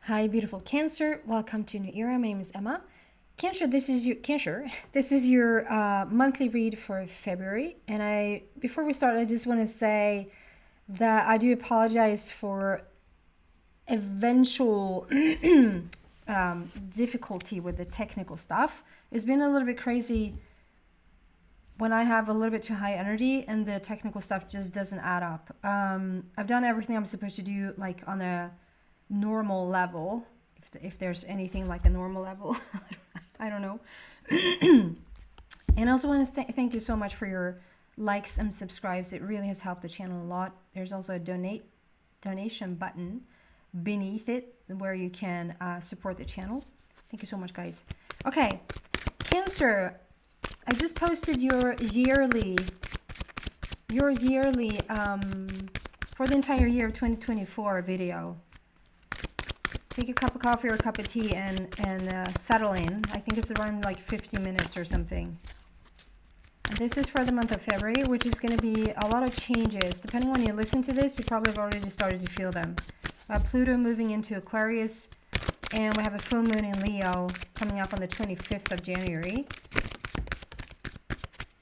Hi, beautiful Cancer. Welcome to New Era. My name is Emma. Cancer, this is your monthly read for February. And before we start, I just want to say that I do apologize for eventual difficulty with the technical stuff. It's been a little bit crazy when I have a little bit too high energy and the technical stuff just doesn't add up. I've done everything I'm supposed to do, like on a normal level, if there's anything like a normal level. I don't know. And I also want to thank you so much for your likes and subscribes. It really has helped the channel a lot. There's also a donation button beneath it where you can support the channel. Thank you so much, guys. Okay, Cancer, I just posted your yearly for the entire year of 2024 video. Take a cup of coffee or a cup of tea and settle in. I think it's around like 50 minutes or something. And this is for the month of February, which is going to be a lot of changes. Depending on when you listen to this, you probably have already started to feel them. Pluto moving into Aquarius, and we have a full moon in Leo coming up on the 25th of January.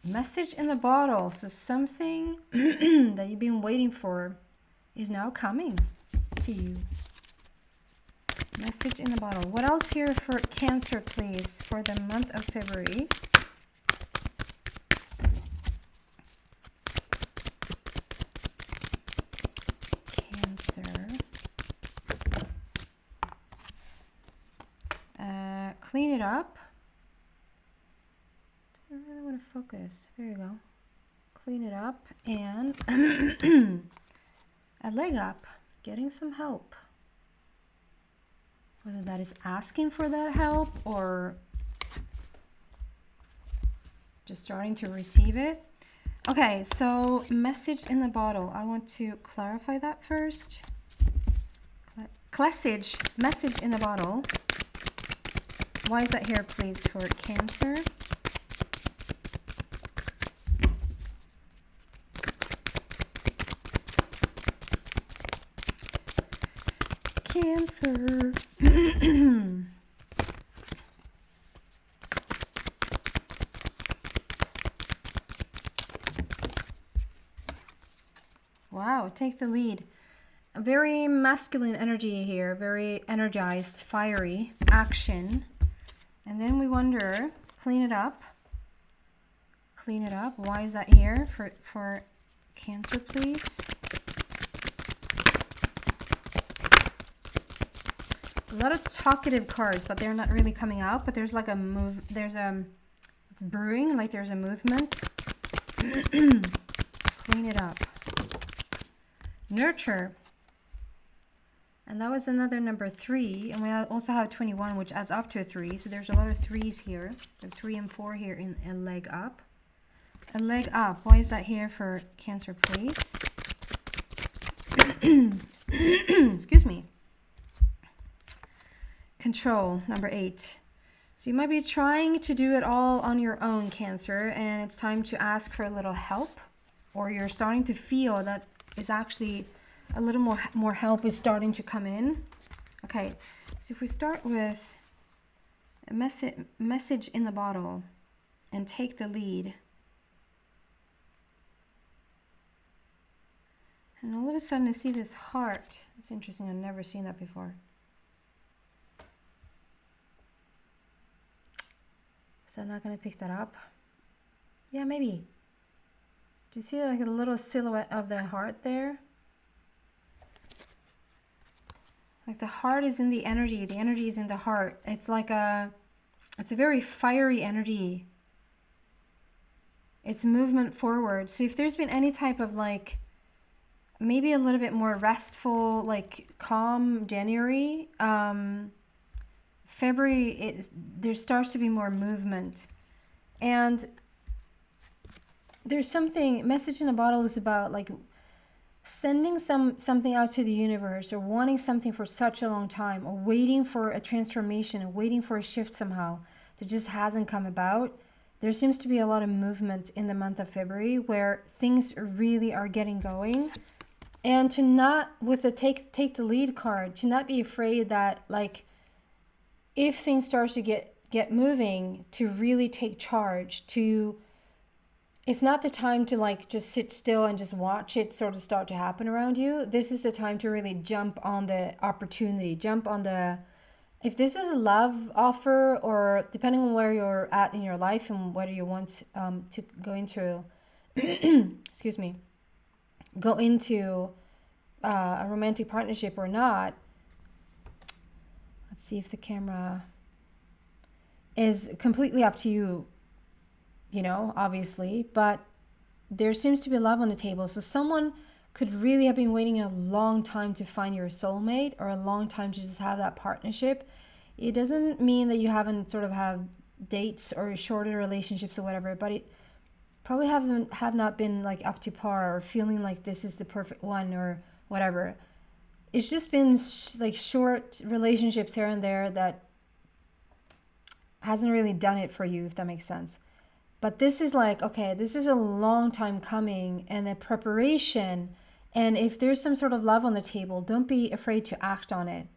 Message in the bottle. So something that you've been waiting for is now coming to you. Message in the bottle. What else here for Cancer, please, for the month of February? Cancer. Clean it up. Doesn't really want to focus. There you go. Clean it up and a leg up. Getting some help. Whether that is asking for that help or just starting to receive it. Okay, so message in the bottle. I want to clarify that first. Message in the bottle. Why is that here, please, for Cancer? Cancer. Wow, take the lead. A very masculine energy here, very energized, fiery, action. And then we wonder, clean it up. Clean it up. Why is that here for Cancer, please? A lot of talkative cards, but they're not really coming out. But there's like a move. It's brewing, like there's a movement. Clean it up. Nurture. And that was another number 3. And we also have 21, which adds up to a 3. So there's a lot of 3s here. The 3 and 4 here in a leg up. A leg up. Why is that here for Cancer, please? Excuse me. Control, number 8. So you might be trying to do it all on your own, Cancer, and it's time to ask for a little help, or you're starting to feel that is actually a little more help is starting to come in. Okay, so if we start with a message in the bottle and take the lead. And all of a sudden I see this heart. It's interesting, I've never seen that before. Is that not going to pick that up? Yeah, maybe. Do you see like a little silhouette of the heart there? Like the heart is in the energy is in the heart. It's a very fiery energy. It's movement forward. So if there's been any type of like, maybe a little bit more restful, like calm January, February, there starts to be more movement. And there's something, message in a bottle is about like sending something out to the universe, or wanting something for such a long time, or waiting for a transformation, or waiting for a shift somehow that just hasn't come about. There seems to be a lot of movement in the month of February where things really are getting going. And to not, with the take the lead card, to not be afraid that, like, if things start to get moving, to really take charge, to, it's not the time to like just sit still and just watch it sort of start to happen around you. This is the time to really jump on the opportunity, jump on the, if this is a love offer, or depending on where you're at in your life and whether you want to go into, excuse me, go into a romantic partnership or not. Let's see if the camera is completely up to you, you know, obviously, but there seems to be love on the table. So someone could really have been waiting a long time to find your soulmate, or a long time to just have that partnership. It doesn't mean that you haven't sort of have dates or shorter relationships or whatever, but it probably have not been like up to par, or feeling like this is the perfect one or whatever. It's just been like short relationships here and there that hasn't really done it for you, if that makes sense. But this is like, okay, this is a long time coming and a preparation. And if there's some sort of love on the table, don't be afraid to act on it.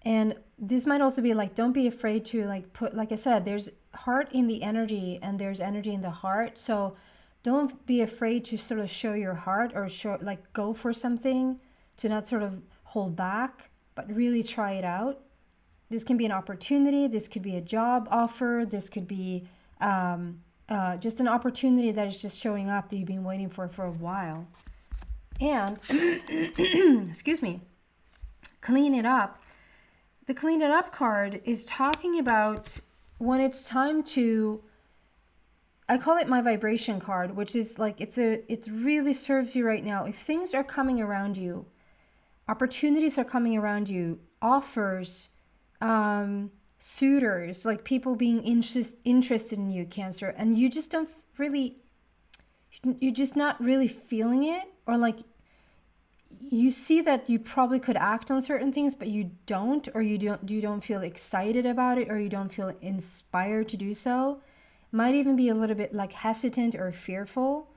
And this might also be like, don't be afraid to like put, like I said, there's heart in the energy and there's energy in the heart. So don't be afraid to sort of show your heart, or show, like, go for something, to not sort of hold back, but really try it out. This can be an opportunity. This could be a job offer. This could be just an opportunity that is just showing up that you've been waiting for a while. And, excuse me, clean it up. The clean it up card is talking about when it's time to, I call it my vibration card, which is like, it really serves you right now. If things are coming around you, opportunities are coming around you, offers, suitors, like people being interested in you, Cancer, and you just don't really, you're just not really feeling it, or like you see that you probably could act on certain things, but you don't, or you don't feel excited about it, or you don't feel inspired to do so. Might even be a little bit like hesitant or fearful.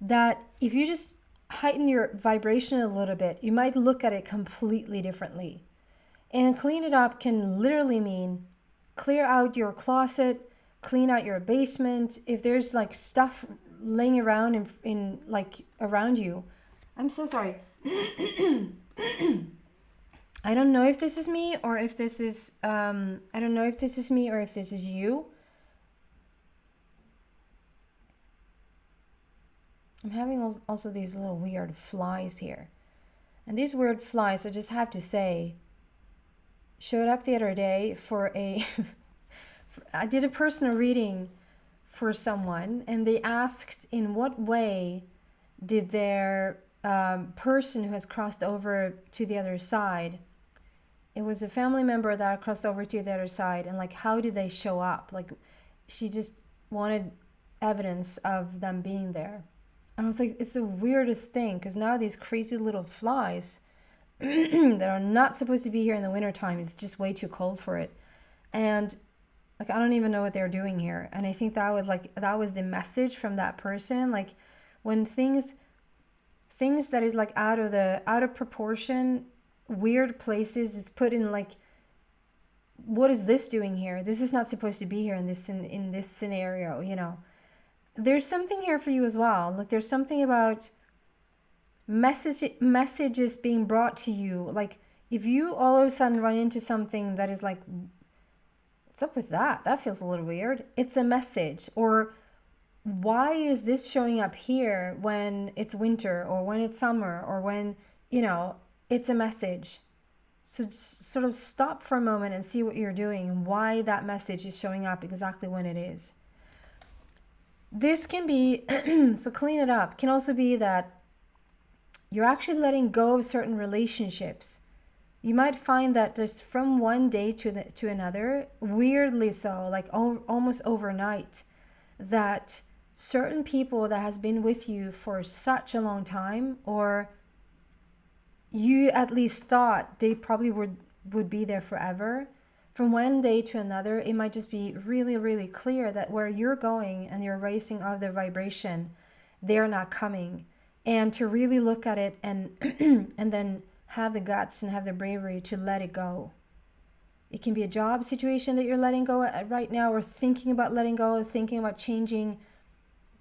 That if you just heighten your vibration a little bit, you might look at it completely differently. And clean it up can literally mean clear out your closet, clean out your basement. If there's like stuff laying around in like around you. I'm so sorry. I don't know if this is me, or if this is I don't know if this is me or if this is you. I'm having also these little weird flies here. And these weird flies, I just have to say, showed up the other day for a I did a personal reading for someone, and they asked in what way did their person who has crossed over to the other side, it was a family member that crossed over to the other side, and like, how did they show up? Like, she just wanted evidence of them being there. And I was like, it's the weirdest thing, because now these crazy little flies that are not supposed to be here in the wintertime, it's just way too cold for it. And like, I don't even know what they're doing here. And I think that was the message from that person. Like, when things that is like out of proportion, weird places, it's put in like, what is this doing here? This is not supposed to be here in this scenario, you know. There's something here for you as well. Like, there's something about messages being brought to you. Like, if you all of a sudden run into something that is like, what's up with that? That feels a little weird. It's a message. Or why is this showing up here when it's winter, or when it's summer, or when, you know, it's a message. So sort of stop for a moment and see what you're doing, and why that message is showing up exactly when it is. This can be, so clean it up, can also be that you're actually letting go of certain relationships. You might find that just from one day to another, weirdly so, like almost overnight, that certain people that has been with you for such a long time, or you at least thought they probably would be there forever, from one day to another, it might just be really, really clear that where you're going and you're raising of their vibration, they're not coming. and to really look at it and and then have the guts and have the bravery to let it go. It can be a job situation that you're letting go at right now, or thinking about letting go, thinking about changing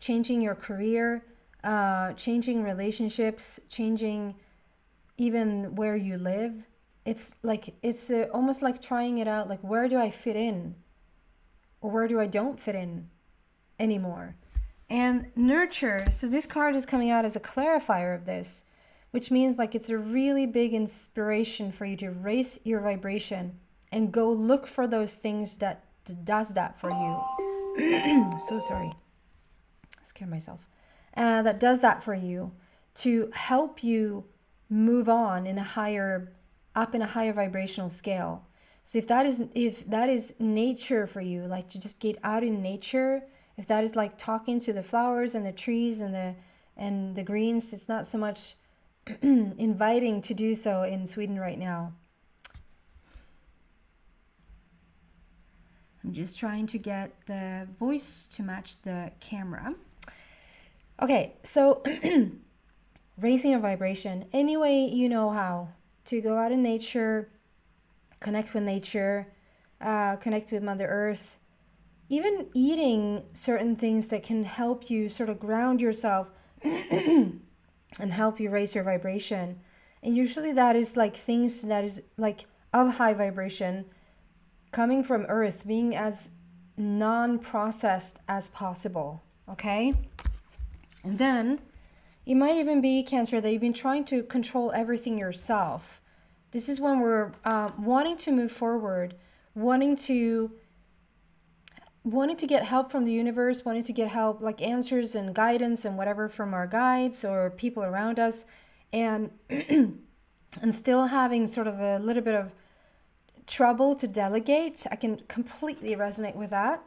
your career, changing relationships, changing even where you live. It's like almost like trying it out, like where do I fit in, or where do I don't fit in anymore. And nurture, so this card is coming out as a clarifier of this, which means like it's a really big inspiration for you to raise your vibration and go look for those things that does that for you. So sorry, I scared myself. That does that for you, to help you move on in a higher vibrational scale. So if that is nature for you, like to just get out in nature, if that is like talking to the flowers and the trees and the greens, it's not so much inviting to do so in Sweden right now. I'm just trying to get the voice to match the camera. Okay, so raising your vibration any way you know how, to go out in nature, connect with nature, connect with Mother Earth, even eating certain things that can help you sort of ground yourself and help you raise your vibration. And usually that is like things that is like of high vibration, coming from Earth, being as non-processed as possible, okay? And then it might even be, Cancer, that you've been trying to control everything yourself. This is when we're wanting to move forward, wanting to get help from the universe, wanting to get help, like answers and guidance and whatever from our guides or people around us, and and still having sort of a little bit of trouble to delegate. I can completely resonate with that,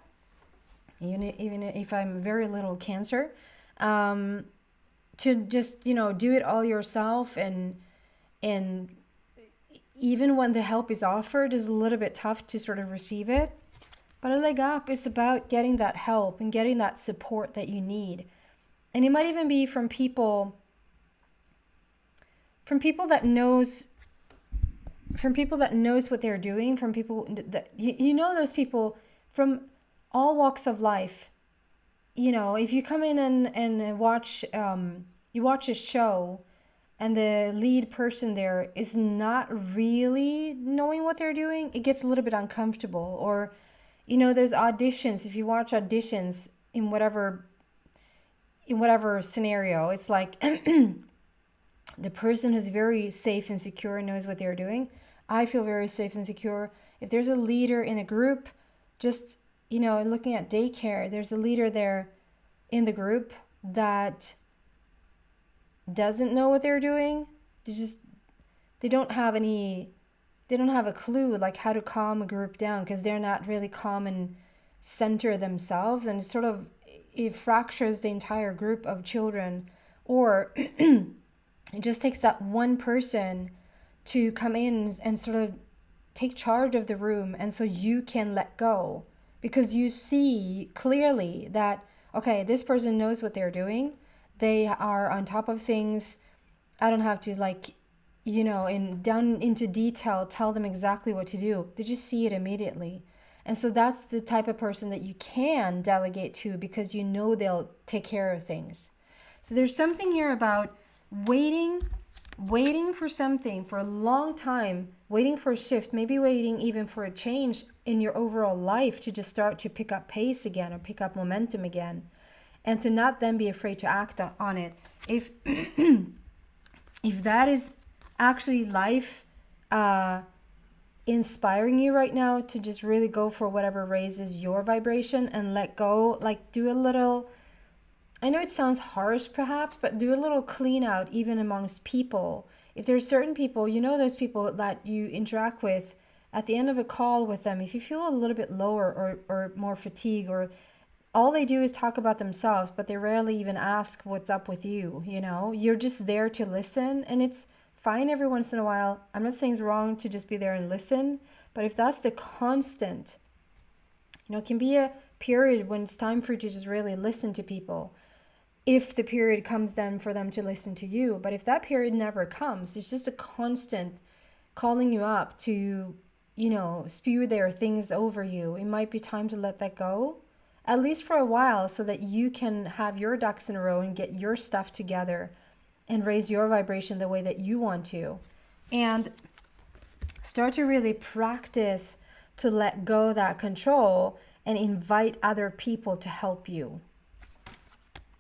even if I'm very little Cancer. To just, do it all yourself, and even when the help is offered, is a little bit tough to sort of receive it. But a leg up is about getting that help and getting that support that you need. And it might even be from people that knows what they're doing, from people that those people from all walks of life. If you come in and watch you watch a show and the lead person there is not really knowing what they're doing, it gets a little bit uncomfortable. Or those auditions, if you watch auditions in whatever scenario, it's like the person who's very safe and secure and knows what they're doing. I feel very safe and secure. If there's a leader in a group, just looking at daycare, there's a leader there in the group that doesn't know what they're doing. They don't have a clue like how to calm a group down, because they're not really calm and center themselves, and it fractures the entire group of children. Or it just takes that one person to come in and sort of take charge of the room, and so you can let go, because you see clearly that, okay, this person knows what they're doing. They are on top of things. I don't have to down into detail tell them exactly what to do. They just see it immediately. And so that's the type of person that you can delegate to, because they'll take care of things. So there's something here about waiting for something for a long time, waiting for a shift, maybe waiting even for a change in your overall life to just start to pick up pace again, or pick up momentum again, and to not then be afraid to act on it. If if that is actually life inspiring you right now, to just really go for whatever raises your vibration and let go, like do a little, I know it sounds harsh perhaps, but do a little clean out even amongst people. If there's certain people, those people that you interact with, at the end of a call with them, if you feel a little bit lower or more fatigue, or all they do is talk about themselves, but they rarely even ask what's up with you, you're just there to listen. And it's fine every once in a while. I'm not saying it's wrong to just be there and listen, but if that's the constant, it can be a period when it's time for you to just really listen to people. if the period comes, then for them to listen to you. But if that period never comes, it's just a constant calling you up to, you know, spew their things over you. It might be time to let that go, at least for a while, so that you can have your ducks in a row and get your stuff together and raise your vibration the way that you want to. And start to really practice to let go of that control and invite other people to help you.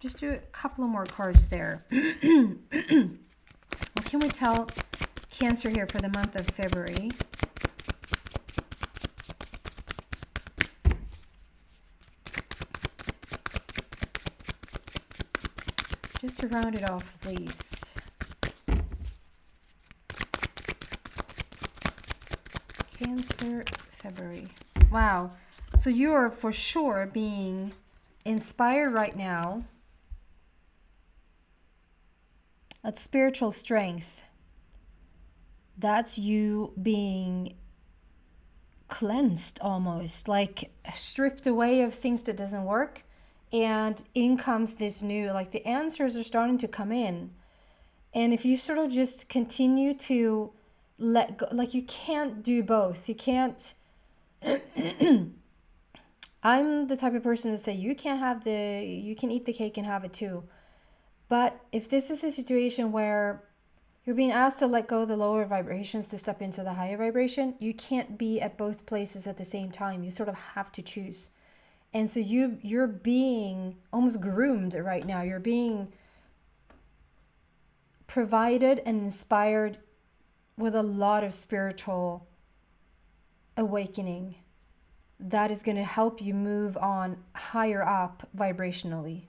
Just do a couple of more cards there. What can we tell Cancer here for the month of February? Just to round it off, please. Cancer, February. Wow. So you are for sure being inspired right now. That's spiritual strength. That's you being cleansed almost, like stripped away of things that doesn't work, and in comes this new, like the answers are starting to come in. And if you sort of just continue to let go, like you can't do both. You can't I'm the type of person to say you can eat the cake and have it too. But if this is a situation where you're being asked to let go of the lower vibrations to step into the higher vibration, you can't be at both places at the same time. You sort of have to choose. And so you're being almost groomed right now. You're being provided and inspired with a lot of spiritual awakening that is going to help you move on higher up vibrationally.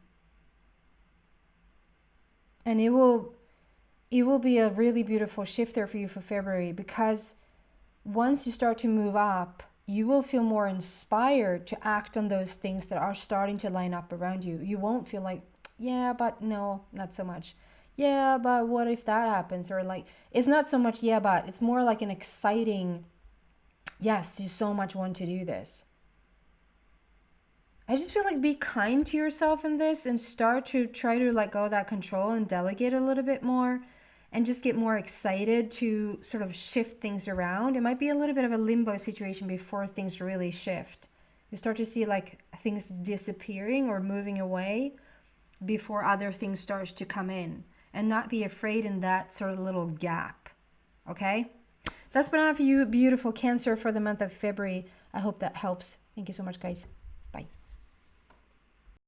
And it will be a really beautiful shift there for you for February, because once you start to move up, you will feel more inspired to act on those things that are starting to line up around you. You won't feel like, yeah, but no, not so much. Yeah, but what if that happens? Or like, it's not so much, yeah, but it's more like an exciting, yes, you so much want to do this. I just feel like be kind to yourself in this and start to try to let go of that control and delegate a little bit more and just get more excited to sort of shift things around. It might be a little bit of a limbo situation before things really shift. You start to see like things disappearing or moving away before other things start to come in, and not be afraid in that sort of little gap. Okay? That's been on for you, beautiful Cancer, for the month of February. I hope that helps. Thank you so much, guys.